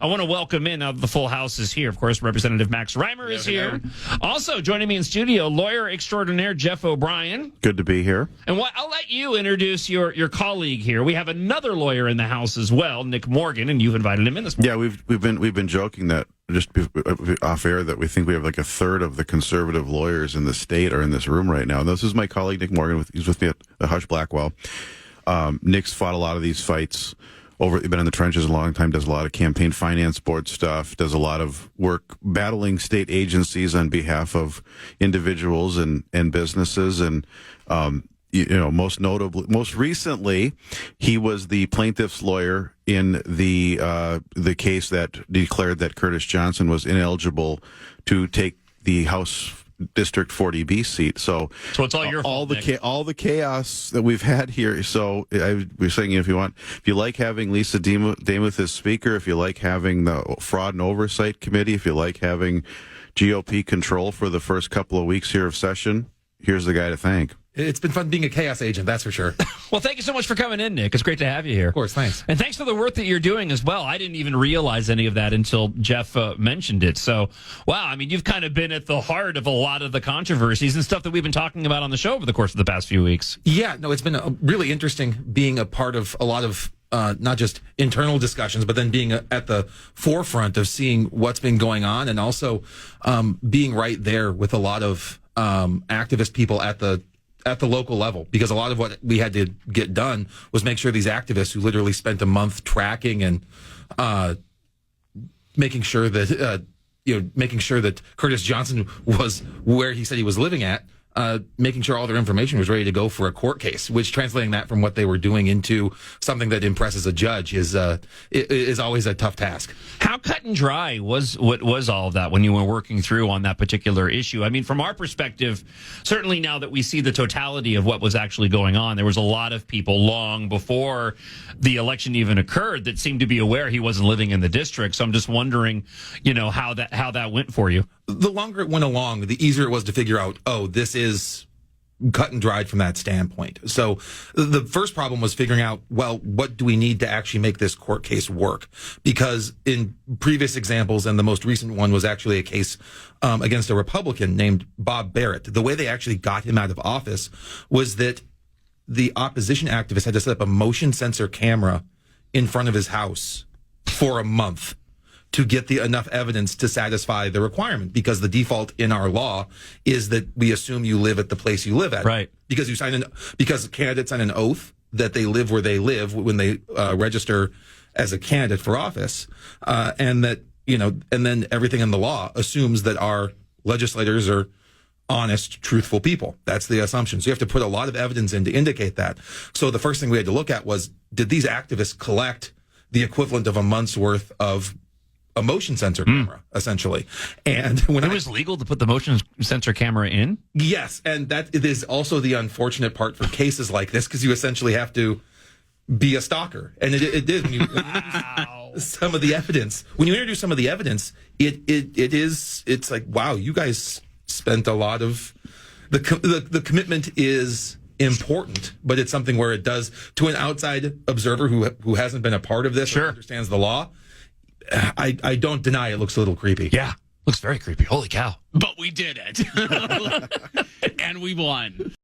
I want to welcome in, the full house is here. Of course, Representative Max Rymer is here. Also, joining me in studio, lawyer extraordinaire Jeff O'Brien. Good to be here. And I'll let you introduce your colleague here. We have another lawyer in the house as well, Nick Morgan, and you've invited him in this morning. Yeah, we've been joking that just off air that we think we have like a third of the conservative lawyers in the state are in this room right now. And this is my colleague Nick Morgan. He's with me at Hush Blackwell. Nick's fought a lot of these fights. Been in the trenches a long time, does a lot of campaign finance board stuff, does a lot of work battling state agencies on behalf of individuals and businesses. And, most recently, he was the plaintiff's lawyer in the case that declared that Curtis Johnson was ineligible to take the House District 40B seat. So it's all your fault, all the chaos that we've had here. So I was saying, if you like having Lisa Demuth as speaker, if you like having the fraud and oversight committee, if you like having GOP control for the first couple of weeks here of session, here's the guy to thank. It's been fun being a chaos agent, that's for sure. Well, thank you so much for coming in, Nick. It's great to have you here. Of course, thanks. And thanks for the work that you're doing as well. I didn't even realize any of that until Jeff mentioned it. So, wow, I mean, you've kind of been at the heart of a lot of the controversies and stuff that we've been talking about on the show over the course of the past few weeks. Yeah, no, it's been really interesting being a part of a lot of not just internal discussions, but then being at the forefront of seeing what's been going on, and also being right there with a lot of activist people at the local level, because a lot of what we had to get done was make sure these activists who literally spent a month tracking and making sure that Curtis Johnson was where he said he was living at, making sure all their information was ready to go for a court case, which translating that from what they were doing into something that impresses a judge is always a tough task. How cut and dry was all of that when you were working through on that particular issue? I mean, from our perspective, certainly now that we see the totality of what was actually going on, there was a lot of people long before the election even occurred that seemed to be aware he wasn't living in the district. So I'm just wondering, how that went for you. The longer it went along, the easier it was to figure out, this is cut and dried from that standpoint. So the first problem was figuring out, what do we need to actually make this court case work? Because in previous examples, and the most recent one was actually a case against a Republican named Bob Barrett. The way they actually got him out of office was that the opposition activist had to set up a motion sensor camera in front of his house for a month to get enough evidence to satisfy the requirement, because the default in our law is that we assume you live at the place you live at. Right. Because because candidates sign an oath that they live where they live when they register as a candidate for office. And that, and then everything in the law assumes that our legislators are honest, truthful people. That's the assumption. So you have to put a lot of evidence in to indicate that. So the first thing we had to look at was, did these activists collect the equivalent of a month's worth of a motion sensor camera, essentially? And when it was legal to put the motion sensor camera in? Yes, and that it is also the unfortunate part for cases like this, because you essentially have to be a stalker, and it did. When you some of the evidence, it's like, wow, you guys spent a lot of the commitment is important, but it's something where it does, to an outside observer who hasn't been a part of this, sure, or understands the law, I don't deny it looks a little creepy. Yeah, looks very creepy. Holy cow. But we did it. And we won.